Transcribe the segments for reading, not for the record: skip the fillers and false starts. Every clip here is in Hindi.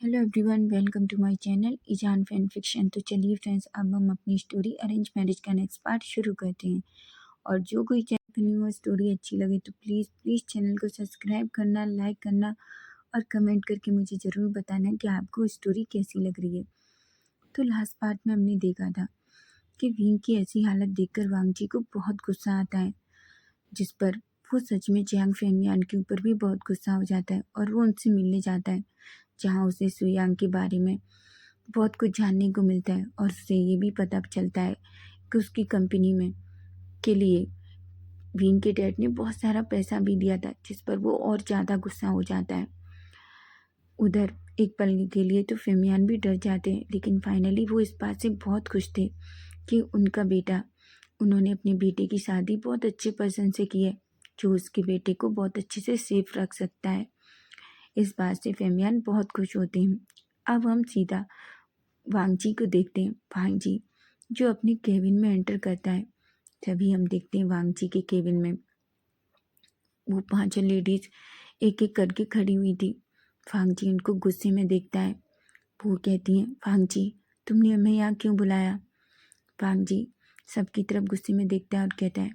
Hello everyone, welcome to my channel ईजान फैन फिक्शन। तो चलिए फ्रेंड्स, अब हम अपनी स्टोरी अरेंज मैरिज का नेक्स्ट पार्ट शुरू करते हैं। और जो कोई चैनल पर न्यू स्टोरी अच्छी लगे तो प्लीज़ चैनल को सब्सक्राइब करना, लाइक करना और कमेंट करके मुझे ज़रूर बताना कि आपको स्टोरी कैसी लग रही है। तो लास्ट पार्ट में हमने देखा था कि विंग की ऐसी हालत देखकर वांगजी को बहुत गुस्सा आता है, जिस पर वो सच में जियांग फेंगयान के ऊपर भी बहुत गुस्सा हो जाता है और वो उनसे मिलने जाता है, जहाँ उसे सुयांग के बारे में बहुत कुछ जानने को मिलता है और उसे ये भी पता चलता है कि उसकी कंपनी में के लिए विंग के डैड ने बहुत सारा पैसा भी दिया था, जिस पर वो और ज़्यादा गुस्सा हो जाता है। उधर एक पल के लिए तो फेमियान भी डर जाते हैं, लेकिन फाइनली वो इस बात से बहुत खुश थे कि उन्होंने अपने बेटे की शादी बहुत अच्छे पर्सन से की है, जो उसके बेटे को बहुत अच्छे से सेफ रख सकता है। इस बात से फेमियान बहुत खुश होते हैं। अब हम सीधा वांगजी को देखते हैं। वांगजी जो अपने केबिन में एंटर करता है, तभी हम देखते हैं वांगजी के केबिन में वो पांचों लेडीज एक एक करके खड़ी हुई थी। वांगजी उनको गुस्से में देखता है। वो कहती हैं, वांगजी तुमने हमें यहाँ क्यों बुलाया? वांगजी सबकी तरफ गुस्से में देखता है और कहता है,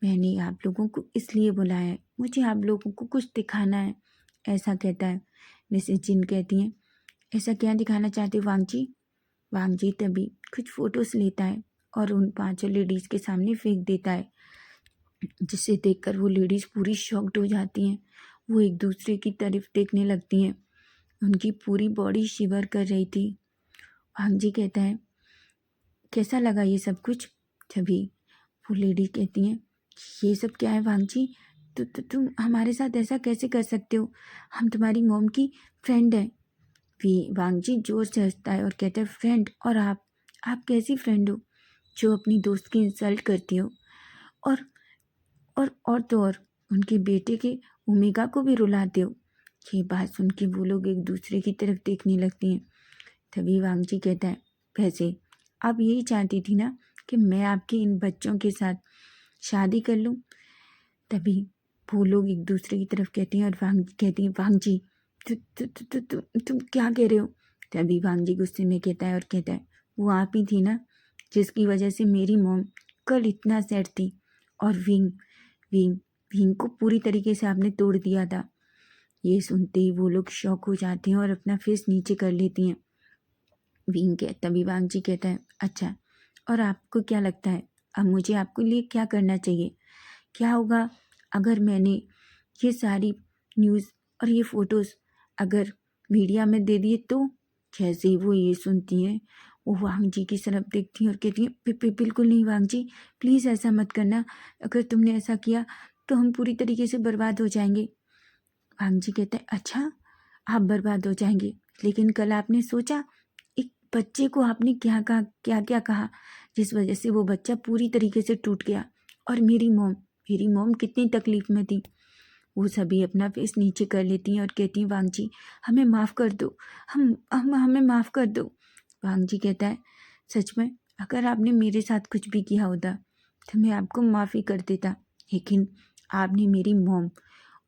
मैंने आप लोगों को इसलिए बुलाया है, मुझे आप लोगों को कुछ दिखाना है, ऐसा कहता है। मिसेस जिन कहती हैं, ऐसा क्या दिखाना चाहते हो वांगजी? वांगजी तभी कुछ फोटोज लेता है और उन पांचों लेडीज के सामने फेंक देता है, जिसे देखकर वो लेडीज पूरी शॉक्ड हो जाती हैं। वो एक दूसरे की तरफ देखने लगती हैं। उनकी पूरी बॉडी शिवर कर रही थी। वांगजी कहता है, कैसा लगा ये सब कुछ? तभी वो लेडी कहती हैं, ये सब क्या है वांगजी? तुम हमारे साथ ऐसा कैसे कर सकते हो? हम तुम्हारी मॉम की फ्रेंड हैं। वांगजी जोर से हंसता है और कहता है, फ्रेंड? और आप कैसी फ्रेंड हो जो अपनी दोस्त की इंसल्ट करती हो और तो और उनके बेटे के ओमेगा को भी रुलाते हो? ये बात सुन के वो लोग एक दूसरे की तरफ देखने लगती हैं। तभी वांगजी कहता है, वैसे आप यही चाहती थी ना कि मैं आपके इन बच्चों के साथ शादी कर लूं? तभी वो लोग एक दूसरे की तरफ कहती हैं और वांगजी कहती हैं, वांगजी तुम क्या कह रहे हो? तभी वांगजी गुस्से में कहता है और कहता है, वो आप ही थी ना जिसकी वजह से मेरी मॉम कल इतना सैड थी और विंग विंग विंग को पूरी तरीके से आपने तोड़ दिया था। ये सुनते ही वो लोग शॉक हो जाते हैं और अपना फेस नीचे कर लेती हैं। तभी वांगजी कहता है, अच्छा, और आपको क्या लगता है अब मुझे आपके लिए क्या करना चाहिए? क्या होगा अगर मैंने ये सारी न्यूज़ और ये फ़ोटोज़ अगर मीडिया में दे दिए तो? जैसे ही वो ये सुनती हैं, वो वांगजी की तरफ देखती हैं और कहती हैं, बिल्कुल नहीं वांगजी, प्लीज़ ऐसा मत करना। अगर तुमने ऐसा किया तो हम पूरी तरीके से बर्बाद हो जाएंगे। वांगजी कहता है, अच्छा, आप बर्बाद हो जाएंगे? लेकिन कल आपने सोचा एक बच्चे को आपने क्या कहा, क्या क्या कहा, जिस वजह से वो बच्चा पूरी तरीके से टूट गया। और मेरी मॉम कितनी तकलीफ़ में थी। वो सभी अपना फेस नीचे कर लेती हैं और कहती हैं, वांगजी हमें माफ़ कर दो, हम हमें माफ़ कर दो। वांगजी कहता है, सच में अगर आपने मेरे साथ कुछ भी किया होता तो मैं आपको माफ़ी कर देता, लेकिन आपने मेरी मॉम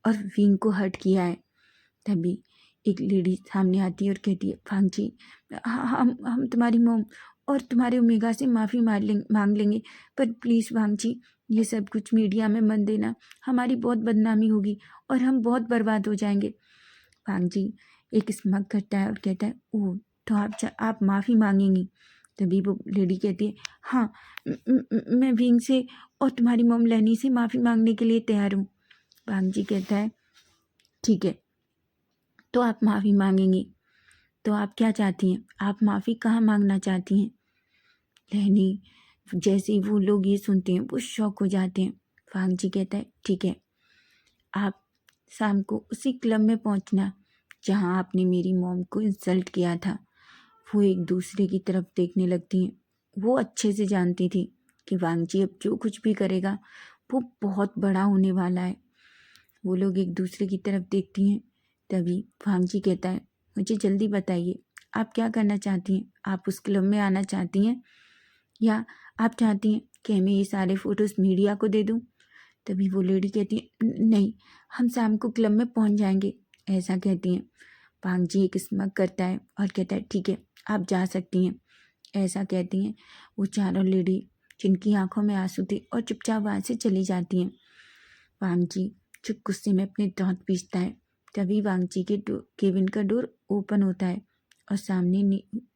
और विंग को हर्ट किया है। तभी एक लेडी सामने आती है और कहती है, वांगजी हम तुम्हारी मॉम और तुम्हारे ओमेगा से माफ़ी मांग लेंगे, पर प्लीज़ वांगजी ये सब कुछ मीडिया में मत देना, हमारी बहुत बदनामी होगी और हम बहुत बर्बाद हो जाएंगे। वांगजी एक स्मग करता है और कहता है, ओह, तो आप माफ़ी मांगेंगी? तभी वो लेडी कहती है, हाँ, मैं विंग से और तुम्हारी मॉम लैनी से माफ़ी मांगने के लिए तैयार हूँ। वांगजी कहता है, ठीक है, तो आप माफ़ी मांगेंगी तो आप क्या चाहती हैं? आप माफ़ी कहाँ मांगना चाहती हैं? लैनी जैसे ही वो लोग ये सुनते हैं वो शॉक हो जाते हैं। वांगजी कहता है, ठीक है, आप शाम को उसी क्लब में पहुंचना जहां आपने मेरी मॉम को इंसल्ट किया था। वो एक दूसरे की तरफ देखने लगती हैं। वो अच्छे से जानती थी कि वांगजी अब जो कुछ भी करेगा वो बहुत बड़ा होने वाला है। वो लोग एक दूसरे की तरफ देखती हैं। तभी वांगजी कहता है, मुझे जल्दी बताइए, आप क्या करना चाहती हैं? आप उस क्लब में आना चाहती हैं या आप चाहती हैं कि मैं ये सारे फ़ोटोज़ मीडिया को दे दूं? तभी वो लेडी कहती है, नहीं, हम शाम को क्लब में पहुंच जाएंगे, ऐसा कहती हैं। भांग जी एक स्मग करता है और कहता है ठीक है आप जा सकती हैं। ऐसा कहती हैं वो चारों लेडी जिनकी आंखों में आंसू थे और चुपचाप वहाँ से चली जाती हैं। वांग जी चुप गुस्से में अपने दांत पीसता है। तभी वांग जी के केबिन का डोर ओपन होता है और सामने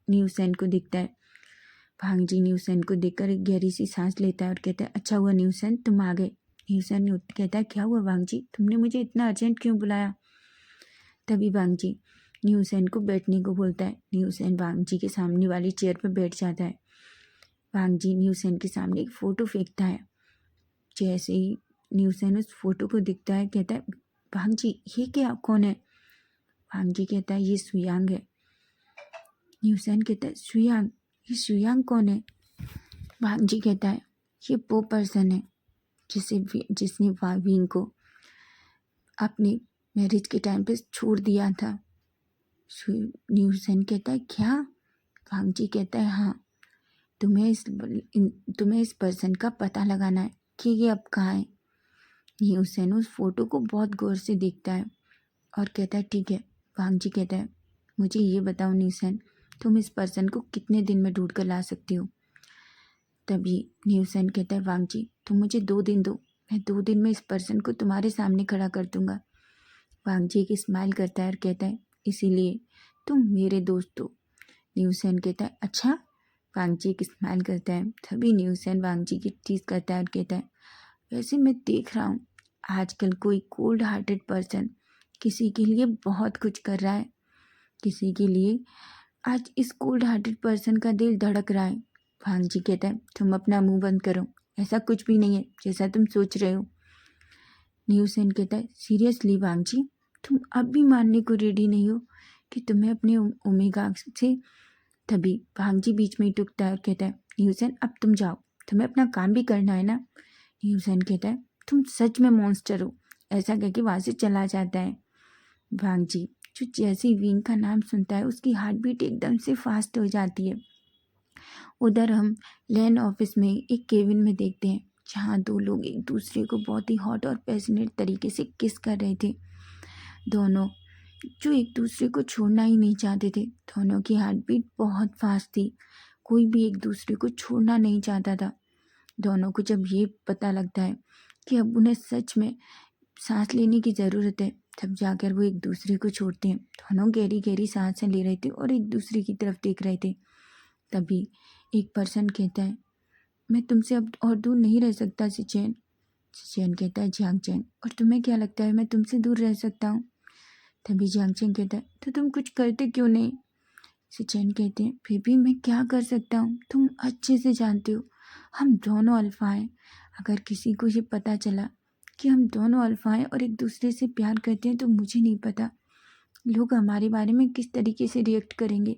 न्यूसेन को दिखता है। वांग जी न्यूसेन को देखकर एक गहरी सी सांस लेता है और कहता है अच्छा हुआ न्यूसेन तुम आ गए। न्यूसेन कहता है क्या हुआ वांग जी, तुमने मुझे इतना अर्जेंट क्यों बुलाया। तभी वांग जी न्यूसेन को बैठने को बोलता है। न्यूसेन वांग जी के सामने वाली चेयर पर बैठ जाता है। वांग जी न्यूसेन के सामने एक फ़ोटो फेंकता है। जैसे ही न्यूसेन उस फोटो को दिखता है कहता है वांग जी ये क्या कौन है। वांग जी कहता है ये सुयांग है। न्यूसेन कहता है सुयांग, ये सुयांग कौन है। वांग जी कहता है ये वो पर्सन है जिसने विंग को अपने मैरिज के टाइम पे छोड़ दिया था। न्यूसेन कहता है क्या। वांग जी कहता है हाँ, तुम्हें इस पर्सन का पता लगाना है कि ये अब कहाँ है। न्यूसेन उस फोटो को बहुत गौर से देखता है और कहता है ठीक है। वांग जी कहता है मुझे ये बताओ न्यूसेन, तुम इस पर्सन को कितने दिन में ढूंढ कर ला सकती हो। तभी न्यूसेन कहता है वांग जी तुम मुझे 2 दिन दो, मैं 2 दिन में इस पर्सन को तुम्हारे सामने खड़ा कर दूंगा। वांग जी एक स्माइल करता है और कहता है इसीलिए तुम मेरे दोस्त हो। न्यूसेन कहता है अच्छा। वांग जी एक स्माइल करता है। तभी न्यूसेन वांग जी की टीज करता है और कहता है वैसे मैं देख रहा हूँ आजकल कोई कोल्ड हार्टेड पर्सन किसी के लिए बहुत कुछ कर रहा है, किसी के लिए आज इस कोल्ड हार्टेड पर्सन का दिल धड़क रहा है। वांग जी कहता है तुम अपना मुंह बंद करो, ऐसा कुछ भी नहीं है जैसा तुम सोच रहे हो। न्यूसेन कहता है सीरियसली वांग जी तुम अब भी मानने को रेडी नहीं हो कि तुम्हें अपने ओमेगा से। तभी वांग जी बीच में ही टूकता है और कहता है न्यूसेन अब तुम जाओ, तुम्हें अपना काम भी करना है ना। न्यूसेन कहता है तुम सच में मॉन्स्टर हो। ऐसा कहकर वहाँ से चला जाता है। वांग जी जो जैसे ही विंग का नाम सुनता है उसकी हार्ट बीट एकदम से फास्ट हो जाती है। उधर हम लैंड ऑफिस में एक केबिन में देखते हैं जहाँ 2 लोग एक दूसरे को बहुत ही हॉट और पैशनेट तरीके से किस कर रहे थे। दोनों जो एक दूसरे को छोड़ना ही नहीं चाहते थे। दोनों की हार्ट बीट बहुत फास्ट थी, कोई भी एक दूसरे को छोड़ना नहीं चाहता था। दोनों को जब ये पता लगता है कि अब उन्हें सच में सांस लेने की ज़रूरत है तब जाकर वो एक दूसरे को छोड़ते हैं। दोनों गहरी गहरी सांसें ले रहे थे और एक दूसरे की तरफ देख रहे थे। तभी एक पर्सन कहता है मैं तुमसे अब और दूर नहीं रह सकता सिचेन। सिचेन कहता है जियांग चेंग और तुम्हें क्या लगता है मैं तुमसे दूर रह सकता हूँ। तभी जियांग चेंग कहता है तो तुम कुछ करते क्यों नहीं। सिचेन कहते हैं फिर भी मैं क्या कर सकता हूँ, तुम अच्छे से जानते हो हम दोनों अल्फा हैं। अगर किसी को ये पता चला कि हम दोनों अल्फा हैं और एक दूसरे से प्यार करते हैं तो मुझे नहीं पता लोग हमारे बारे में किस तरीके से रिएक्ट करेंगे।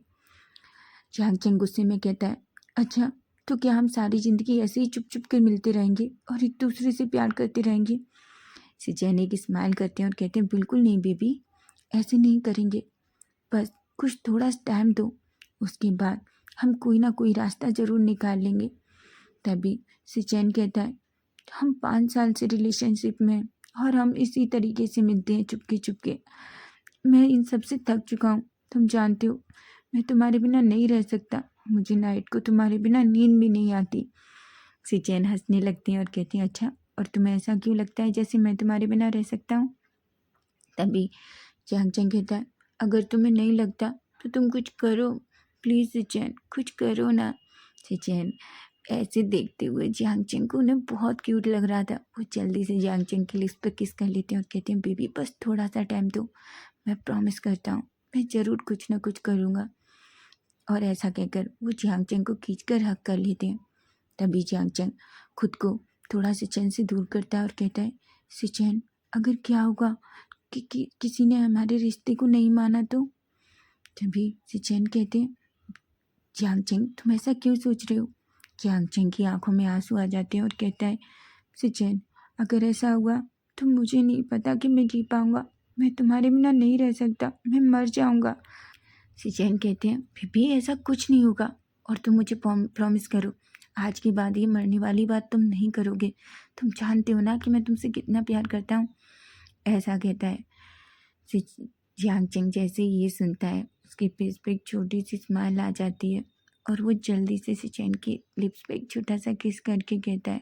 जियांग चेंग गुस्से में कहता है अच्छा तो क्या हम सारी ज़िंदगी ऐसे ही चुप चुप कर मिलते रहेंगे और एक दूसरे से प्यार करते रहेंगे। सिचेन एक स्माइल करते हैं और कहते हैं बिल्कुल नहीं बेबी, ऐसे नहीं करेंगे, बस कुछ थोड़ा टाइम दो, उसके बाद हम कोई ना कोई रास्ता ज़रूर निकाल लेंगे। तभी सिचेन कहता है हम 5 साल से रिलेशनशिप में हैं और हम इसी तरीके से मिलते हैं चुपके चुपके। मैं इन सब से थक चुका हूँ, तुम जानते हो मैं तुम्हारे बिना नहीं रह सकता, मुझे नाइट को तुम्हारे बिना नींद भी नहीं आती। सिचेन हंसने लगती हैं और कहती हैं अच्छा और तुम्हें ऐसा क्यों लगता है जैसे मैं तुम्हारे बिना रह सकता हूँ। तभी जियांग चेंग कहता है अगर तुम्हें नहीं लगता तो तुम कुछ करो, प्लीज़ सिचेन कुछ करो ना। सिचेन ऐसे देखते हुए जियांग चेंग को उन्हें बहुत क्यूट लग रहा था। वो जल्दी से जियांग चेंग की लिप्स पर किस कर लेते हैं और कहते हैं बेबी बस थोड़ा सा टाइम दो, मैं प्रॉमिस करता हूँ मैं ज़रूर कुछ ना कुछ करूँगा। और ऐसा कहकर वो जियांग चेंग को खींचकर हक कर लेते हैं। तभी जियांग चेंग खुद को थोड़ा सिचेन से दूर करता है और कहता है सिचेन अगर क्या होगा कि किसी ने हमारे रिश्ते को नहीं माना तो। तभी सिचेन कहते हैं जियांग चेंग तुम ऐसा क्यों सोच रहे हो। जियांग चेंग की आंखों में आंसू आ जाते हैं और कहता है सिचेन अगर ऐसा हुआ तो मुझे नहीं पता कि मैं जी पाऊंगा, मैं तुम्हारे बिना नहीं रह सकता, मैं मर जाऊंगा। सिचेन कहते हैं फिर भी ऐसा कुछ नहीं होगा और तुम मुझे प्रॉमिस करो आज के बाद ये मरने वाली बात तुम नहीं करोगे, तुम जानते हो ना कि मैं तुमसे कितना प्यार करता हूँ। ऐसा कहता है जियांग चेंग जैसे ही ये सुनता है उसके फेस पे एक छोटी सी स्माइल आ जाती है और वो जल्दी से सिचेन की लिप्स पे एक छोटा सा किस करके कहता है,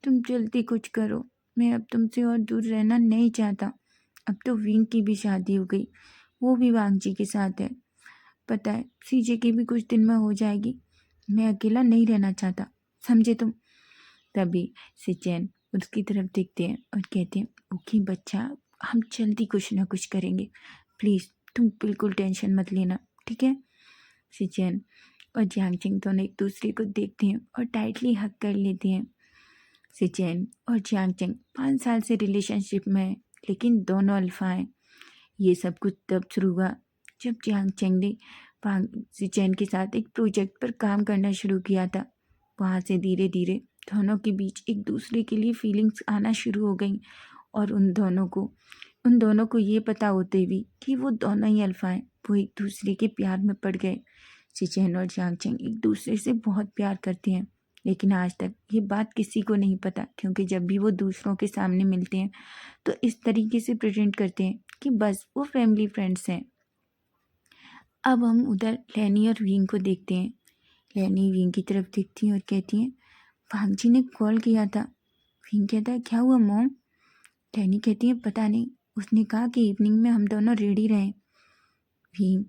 तुम जल्दी कुछ करो, मैं अब तुमसे और दूर रहना नहीं चाहता। अब तो विंग की भी शादी हो गई, वो भी वांग जी के साथ है। पता है सीजे की भी कुछ दिन में हो जाएगी। मैं अकेला नहीं रहना चाहता, समझे तुम। तभी सिचेन उसकी तरफ देखते हैं और कहते हैं, ओके बच्चा, हम जल्दी कुछ ना कुछ करेंगे, प्लीज़ तुम बिल्कुल टेंशन मत लेना, ठीक है। सिचेन और जियांगचेंग दोनों एक दूसरे को देखते हैं और टाइटली हग कर लेते हैं। सिचेन और जियांगचेंग 5 साल से रिलेशनशिप में हैं, लेकिन दोनों अल्फा हैं। ये सब कुछ तब शुरू हुआ जब जियांगचेंग ने सिचेन के साथ एक प्रोजेक्ट पर काम करना शुरू किया था। वहाँ से धीरे धीरे दोनों के बीच एक दूसरे के लिए फीलिंग्स आना शुरू हो गई और उन दोनों को ये पता होते भी कि वो दोनों ही अल्फा हैं, वो एक दूसरे के प्यार में पड़ गए। सिचेन और जियांगचेंग एक दूसरे से बहुत प्यार करते हैं, लेकिन आज तक ये बात किसी को नहीं पता, क्योंकि जब भी वो दूसरों के सामने मिलते हैं तो इस तरीके से प्रेजेंट करते हैं कि बस वो फैमिली फ्रेंड्स हैं। अब हम उधर लैनी और विंग को देखते हैं। लैनी विंग की तरफ देखती है और कहती है, भांग जी ने कॉल किया था। विंग कहता है, क्या हुआ मॉम। लैनी कहती है, पता नहीं, उसने कहा कि इवनिंग में हम दोनों रेडी रहें। भीम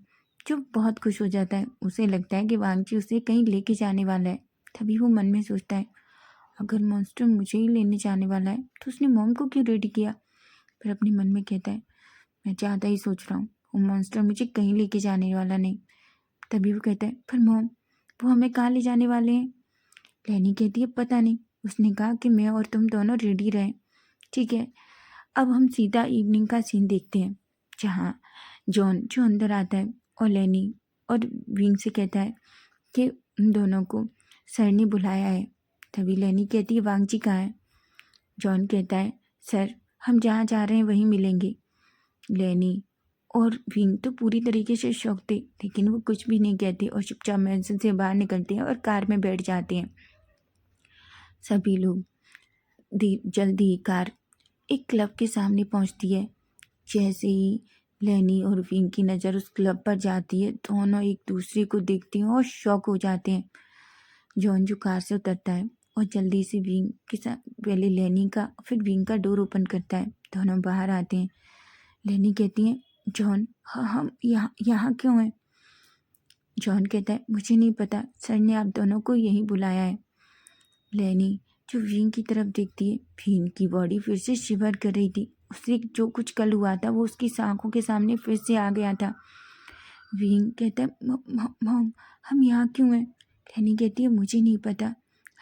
जो बहुत खुश हो जाता है, उसे लगता है कि वांगची उसे कहीं लेके जाने वाला है। तभी वो मन में सोचता है, अगर मॉन्स्टर मुझे ही लेने जाने वाला है तो उसने मॉम को क्यों रेडी किया। फिर अपने मन में कहता है, मैं ज़्यादा ही सोच रहा हूँ, वो मॉन्स्टर मुझे कहीं लेके जाने वाला नहीं। तभी वो कहता है, फिर मॉम वो हमें कहाँ ले जाने वाले हैं। लैनी कहती है, पता नहीं, उसने कहा कि मैं और तुम दोनों रेडी रहें। ठीक है, अब हम सीधा इवनिंग का सीन देखते हैं, जहाँ जॉन जो अंदर आता है और लैनी और विंग से कहता है कि उन दोनों को सर ने बुलाया है। तभी लैनी कहती है, वांग जी कहाँ है। जॉन कहता है, सर हम जहाँ जा रहे हैं वहीं मिलेंगे। लैनी और विंग तो पूरी तरीके से शॉक थे, लेकिन वो कुछ भी नहीं कहते और चुपचाप मैंसन से बाहर निकलते हैं और कार में बैठ जाते हैं। सभी लोग जल्दी ही कार एक क्लब के सामने पहुंचती है। जैसे ही लैनी और विंग की नज़र उस क्लब पर जाती है, दोनों एक दूसरे को देखते हैं और शॉक हो जाते हैं। जॉन जो कार से उतरता है और जल्दी से विंग के साथ पहले लैनी का फिर विंग का डोर ओपन करता है। दोनों बाहर आते हैं। लैनी कहती है, जॉन हम यहाँ यहाँ क्यों हैं। जॉन कहता है, मुझे नहीं पता, सर ने आप दोनों को यहीं बुलाया है। लैनी जो विंग की तरफ देखती है, विंग की बॉडी फिर से शिवर कर रही थी। उससे जो कुछ कल हुआ था वो उसकी आंखों के सामने फिर से आ गया था। विंग कहता है, मॉम हम यहाँ क्यों हैं। लैनी कहती है, मुझे नहीं पता,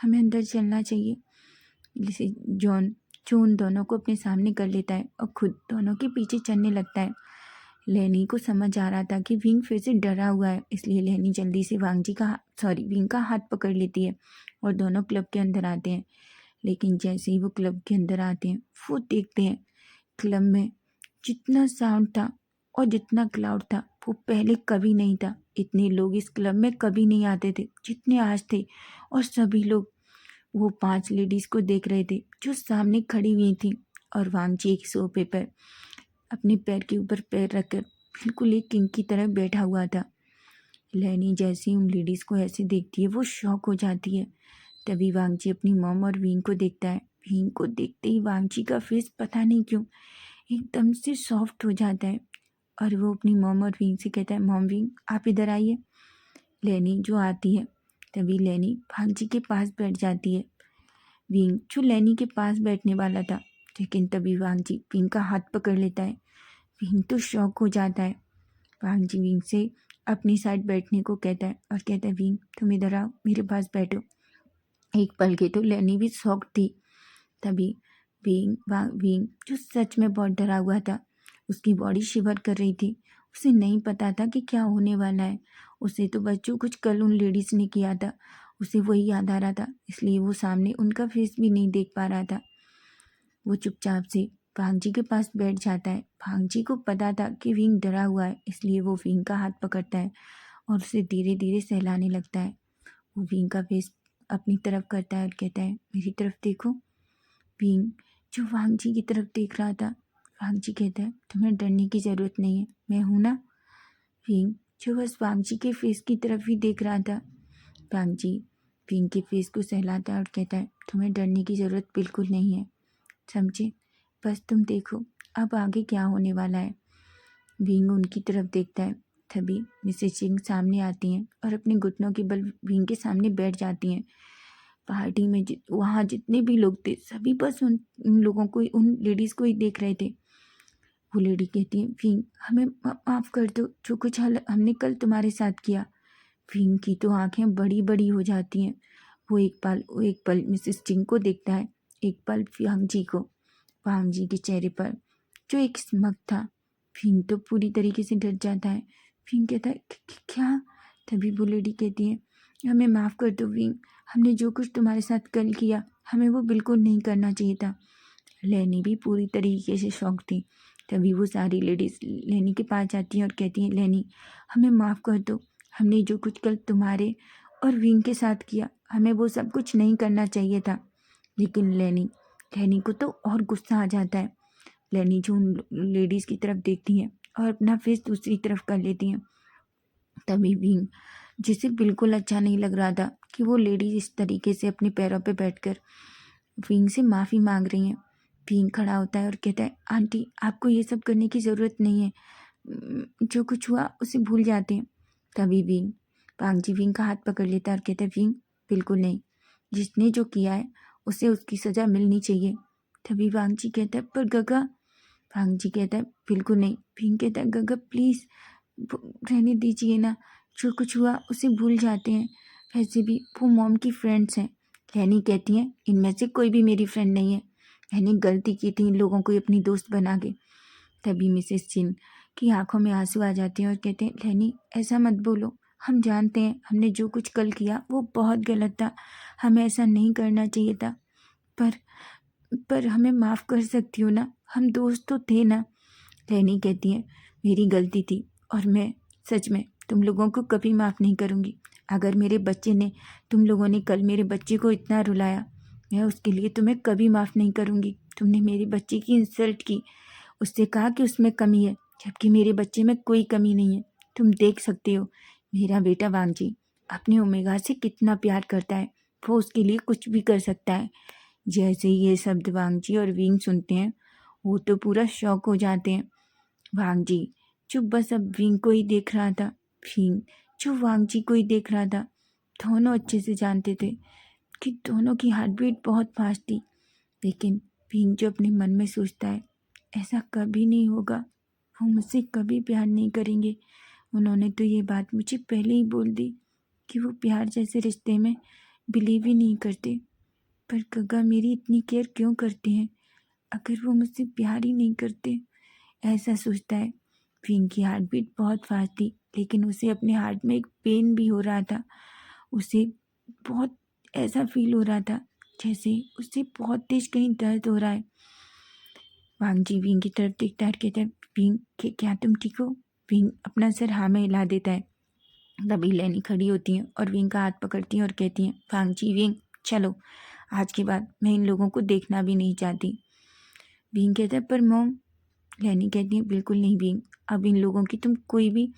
हमें अंदर चलना चाहिए। जिसे जॉन जो उन दोनों को अपने सामने कर लेता है और खुद दोनों के पीछे चलने लगता है। लैनी को समझ आ रहा था कि विंग फिर से डरा हुआ है, इसलिए लैनी जल्दी से विंग का हाथ पकड़ लेती है और दोनों क्लब के अंदर आते हैं। लेकिन जैसे ही वो क्लब के अंदर आते हैं, वो देखते हैं क्लब में जितना साउंड था और जितना क्लाउड था वो पहले कभी नहीं था। इतने लोग इस क्लब में कभी नहीं आते थे जितने आज थे। और सभी लोग वो 5 लेडीज को देख रहे थे जो सामने खड़ी हुई थी। और वांगची एक सोफे पर अपने पैर के ऊपर पैर रखकर बिल्कुल एक किंग की तरह बैठा हुआ था। लैनी जैसे ही उन लेडीज को ऐसे देखती है वो शॉक हो जाती है। तभी वांगची अपनी मॉम और विंग को देखता है। विंग को देखते ही वांगची का फेस पता नहीं क्यों एकदम से सॉफ्ट हो जाता है और वो अपनी मॉम और विंग से कहता है, मॉम विंग आप इधर आइए। लैनी जो आती है, तभी लैनी वांगची के पास बैठ जाती है। विंग जो लैनी के पास बैठने वाला था, लेकिन तभी वांगची विंग का हाथ पकड़ लेता है। विंग तो शॉक हो जाता है। वांगची विंग से अपनी साइड बैठने को कहता है और कहता है, विंग तुम इधर आओ, मेरे पास बैठो। एक पल के तो लैनी भी शॉक थी। तभी विंग जो सच में बहुत डरा हुआ था, उसकी बॉडी शिवर कर रही थी। उसे नहीं पता था कि क्या होने वाला है। उसे तो बस जो कुछ कल उन लेडीज़ ने किया था उसे वही याद आ रहा था, इसलिए वो सामने उनका फेस भी नहीं देख पा रहा था। वो चुपचाप से भांगजी के पास बैठ जाता है। भांगजी को पता था कि विंग डरा हुआ है, इसलिए वो विंग का हाथ पकड़ता है और उसे धीरे धीरे सहलाने लगता है। वो विंग का फेस अपनी तरफ करता है और कहता है, मेरी तरफ देखो। विंग जो वांगजी की तरफ देख रहा था, वांगजी कहता है, तुम्हें डरने की ज़रूरत नहीं है, मैं हूँ ना। विंग जो बस वांगजी के फेस की तरफ ही देख रहा था। वांगजी विंग के फेस को सहलाता है और कहता है, तुम्हें डरने की ज़रूरत बिल्कुल नहीं है, समझे? बस तुम देखो अब आगे क्या होने वाला है। विंग उनकी तरफ देखता है। तभी मिसेस सिंह सामने आती हैं और अपने घुटनों के बल विंग के सामने बैठ जाती हैं। पार्टी में वहाँ जितने भी लोग थे सभी बस उन लोगों को उन लेडीज़ को ही देख रहे थे। वो लेडी कहती है, विंग हमें माफ़ कर दो, जो कुछ हमने कल तुम्हारे साथ किया। विंग की तो आंखें बड़ी बड़ी हो जाती हैं। वो एक पल मिसेस चिंग को देखता है, एक पल वांग जी को। वांग जी के चेहरे पर जो एक स्मग था। विंग तो पूरी तरीके से डर जाता है। विंग कहता है, क्या? तभी वो लेडी कहती है, हमें माफ़ कर दो विंग, हमने जो कुछ तुम्हारे साथ कल किया हमें वो बिल्कुल नहीं करना चाहिए था। लेनी भी पूरी तरीके से शॉक थी। तभी वो सारी लेडीज़ लेनी के पास जाती हैं और कहती हैं, लेनी हमें माफ़ कर दो, हमने जो कुछ कल तुम्हारे और विंग के साथ किया हमें वो सब कुछ नहीं करना चाहिए था। लेकिन लेनी को तो और गुस्सा आ जाता है। लेनी जो उन लेडीज़ की तरफ देखती हैं और अपना फेस दूसरी तरफ कर लेती हैं। तभी विंग जिसे बिल्कुल अच्छा नहीं लग रहा था कि वो लेडीज इस तरीके से अपने पैरों पे बैठकर विंग से माफ़ी मांग रही हैं। विंग खड़ा होता है और कहता है, आंटी आपको ये सब करने की ज़रूरत नहीं है, जो कुछ हुआ उसे भूल जाते हैं। तभी वांगजी विंग का हाथ पकड़ लेता है और कहता है, विंग बिल्कुल नहीं, जिसने जो किया है उसे उसकी सज़ा मिलनी चाहिए। तभी वांगजी कहता है, पर गगा। वांगजी कहता है, बिल्कुल नहीं। विंग कहता है, गगा प्लीज़ रहने दीजिए ना, जो कुछ हुआ उसे भूल जाते हैं, वैसे भी वो मॉम की फ्रेंड्स हैं। लेनी कहती हैं, इनमें से कोई भी मेरी फ्रेंड नहीं है, मैंने गलती की थी इन लोगों को अपनी दोस्त बना के। तभी मिसेस चिन की आंखों में आंसू आ जाते हैं और कहते हैं, लेनी ऐसा मत बोलो, हम जानते हैं हमने जो कुछ कल किया वो बहुत गलत था, हमें ऐसा नहीं करना चाहिए था, पर हमें माफ़ कर सकती हो ना, हम दोस्त तो थे ना। लेनी कहती है, मेरी गलती थी और मैं सच में तुम लोगों को कभी माफ़ नहीं करूँगी। अगर मेरे बच्चे ने तुम लोगों ने कल मेरे बच्चे को इतना रुलाया, मैं उसके लिए तुम्हें कभी माफ़ नहीं करूँगी। तुमने मेरे बच्चे की इंसल्ट की, उससे कहा कि उसमें कमी है, जबकि मेरे बच्चे में कोई कमी नहीं है। तुम देख सकते हो मेरा बेटा वांगजी अपने ओमेगा से कितना प्यार करता है, वो उसके लिए कुछ भी कर सकता है। जैसे ही ये शब्द वांगजी और विंग सुनते हैं वो तो पूरा शॉक हो जाते हैं। वांगजी जो बस अब विंग को ही देख रहा था, विंग जो वांगजी को ही देख रहा था, दोनों अच्छे से जानते थे कि दोनों की हार्ट बीट बहुत फास्ट थी। लेकिन विंग जो अपने मन में सोचता है, ऐसा कभी नहीं होगा, वो मुझसे कभी प्यार नहीं करेंगे, उन्होंने तो ये बात मुझे पहले ही बोल दी कि वो प्यार जैसे रिश्ते में बिलीव ही नहीं करते। पर गगा मेरी इतनी केयर क्यों करते हैं अगर वो मुझसे प्यार ही नहीं करते, ऐसा सोचता है। विंग की हार्ट बीट बहुत फास्ट थी, लेकिन उसे अपने हार्ट में एक पेन भी हो रहा था। उसे बहुत ऐसा फील हो रहा था जैसे उसे बहुत तेज कहीं दर्द हो रहा है। वांगजी विंग की तरफ देखता है, कहता है, विंग क्या तुम ठीक हो? विंग अपना सर हाँ में हिला देता है। तभी लेनी खड़ी होती हैं और विंग का हाथ पकड़ती हैं और कहती हैं, वांगजी विंग चलो, आज के बाद मैं इन लोगों को देखना भी नहीं चाहती। विंग कहता है, पर मॉम। लेनी कहती है, बिल्कुल नहीं विंग, अब इन लोगों की तुम कोई भी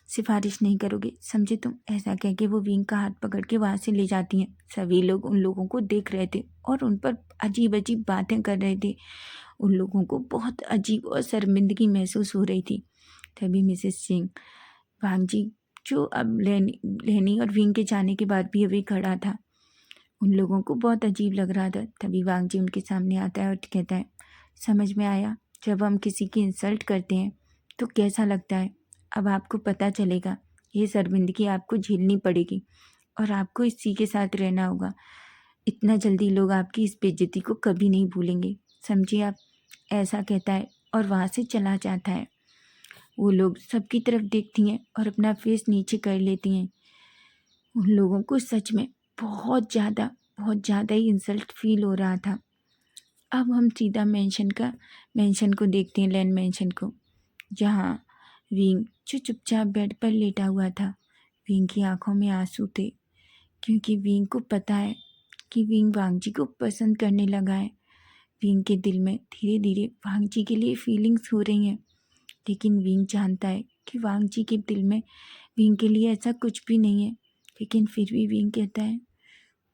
सिफारिश नहीं करोगे, समझे तुम? ऐसा कह के वो विंग का हाथ पकड़ के वहाँ से ले जाती हैं। सभी लोग उन लोगों को देख रहे थे और उन पर अजीब अजीब बातें कर रहे थे। उन लोगों को बहुत अजीब और शर्मिंदगी महसूस हो रही थी। तभी मिसेस सिंह वांगजी जो अब लेनी और विंग के जाने के बाद भी अभी खड़ा था, उन लोगों को बहुत अजीब लग रहा था। तभी वांगजी उनके सामने आता है और कहता है, समझ में आया, जब हम किसी की इंसल्ट करते हैं तो कैसा लगता है। अब आपको पता चलेगा, ये शर्मिंदगी आपको झेलनी पड़ेगी और आपको इसी के साथ रहना होगा। इतना जल्दी लोग आपकी इस बेइज्जती को कभी नहीं भूलेंगे, समझिए आप। ऐसा कहता है और वहाँ से चला जाता है। वो लोग सबकी तरफ देखती हैं और अपना फेस नीचे कर लेती हैं। उन लोगों को सच में बहुत ज़्यादा ही इंसल्ट फील हो रहा था। अब हम सीधा मेंशन को देखते हैं, लैंड मेंशन को, जहाँ विंग जो चुपचाप बेड पर लेटा हुआ था। विंग की आंखों में आंसू थे, क्योंकि विंग को पता है कि विंग वांगजी को पसंद करने लगा है। विंग के दिल में धीरे धीरे वांग जी के लिए फीलिंग्स हो रही हैं, लेकिन विंग जानता है कि वांग जी के दिल में विंग के लिए ऐसा कुछ भी नहीं है। लेकिन फिर भी विंग कहता है,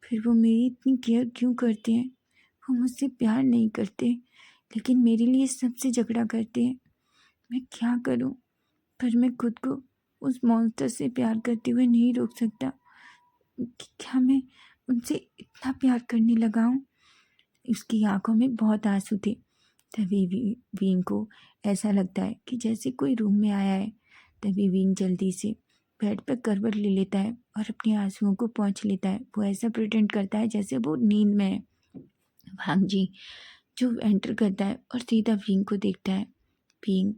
फिर वो मेरी इतनी केयर क्यों करते हैं? वो मुझसे प्यार नहीं करते, लेकिन मेरे लिए सबसे झगड़ा करते हैं। मैं क्या करूं? पर मैं खुद को उस मॉन्स्टर से प्यार करते हुए नहीं रोक सकता कि क्या मैं उनसे इतना प्यार करने लगा हूँ? उसकी आंखों में बहुत आंसू थे। तभी विंग को ऐसा लगता है कि जैसे कोई रूम में आया है। तभी विंग जल्दी से बेड पर करवट ले लेता है और अपने आंसुओं को पोंछ लेता है। वो ऐसा प्रिटेंड करता है जैसे वो नींद में है। भांग जी जो एंटर करता है और सीधा विंग को देखता है। विंग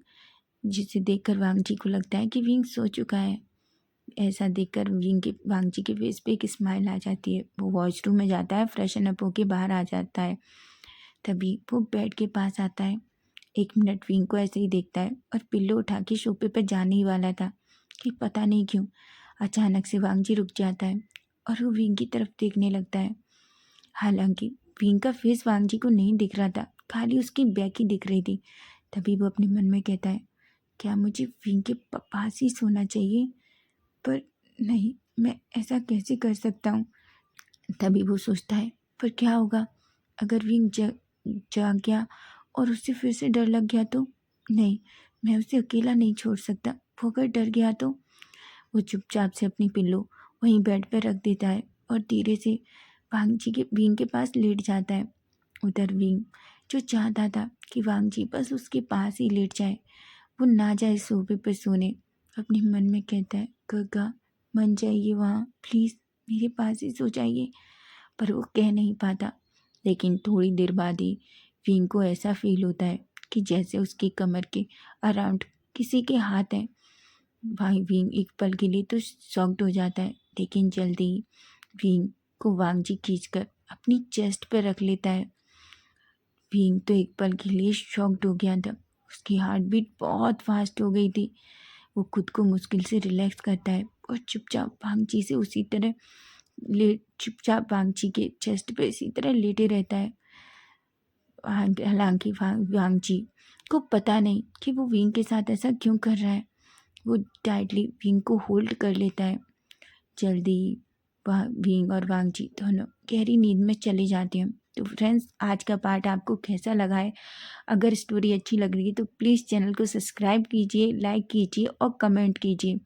जिसे देखकर वांग जी को लगता है कि विंग सो चुका है। ऐसा देखकर वांग जी के फेस पे एक स्माइल आ जाती है। वो वॉशरूम में जाता है, फ्रेशन अप होके बाहर आ जाता है। तभी वो बेड के पास आता है। 1 मिनट विंग को ऐसे ही देखता है और पिल्लो उठा के सोफे पर जाने ही वाला था कि पता नहीं क्यों अचानक से वांग जी रुक जाता है और वो विंग की तरफ देखने लगता है। हालांकि विंग का फेस वांग जी को नहीं दिख रहा था, खाली उसकी बैक ही दिख रही थी। तभी वो अपने मन में कहता है, क्या मुझे विंग के पास ही सोना चाहिए? पर नहीं, मैं ऐसा कैसे कर सकता हूँ? तभी वो सोचता है, पर क्या होगा अगर विंग जाग गया और उससे फिर से डर लग गया तो? नहीं, मैं उसे अकेला नहीं छोड़ सकता। वो अगर डर गया तो? वो चुपचाप से अपनी पिल्लो वहीं बेड पर रख देता है और धीरे से वांग जी के विंग के पास लेट जाता है। उधर विंग जो चाहता था कि वांग जी बस उसके पास ही लेट जाए, वो ना जाए सोफे पर सोने, अपने मन में कहता है, गग्गा मन जाइए वहाँ, प्लीज़ मेरे पास ही सो जाइए। पर वो कह नहीं पाता। लेकिन थोड़ी देर बाद ही विंग को ऐसा फील होता है कि जैसे उसकी कमर के अराउंड किसी के हाथ है। भाई विंग एक पल के लिए तो शॉक्ड हो जाता है, लेकिन जल्दी ही विंग को वांग जी खींचकर अपनी चेस्ट पर रख लेता है। विंग तो एक पल के लिए शॉक्ड हो गया था। उसकी हार्ट बीट बहुत फास्ट हो गई थी। वो खुद को मुश्किल से रिलैक्स करता है और चुपचाप वांग जी से उसी तरह चुपचाप वांग जी के चेस्ट पे इसी तरह लेटे रहता है। हालांकि वांग जी को पता नहीं कि वो विंग के साथ ऐसा क्यों कर रहा है। वो टाइटली विंग को होल्ड कर लेता है। जल्दी विंग और वांग जी दोनों गहरी नींद में चले जाते हैं। तो फ्रेंड्स, आज का पार्ट आपको कैसा लगा है? अगर स्टोरी अच्छी लग रही है तो प्लीज़ चैनल को सब्सक्राइब कीजिए, लाइक कीजिए और कमेंट कीजिए।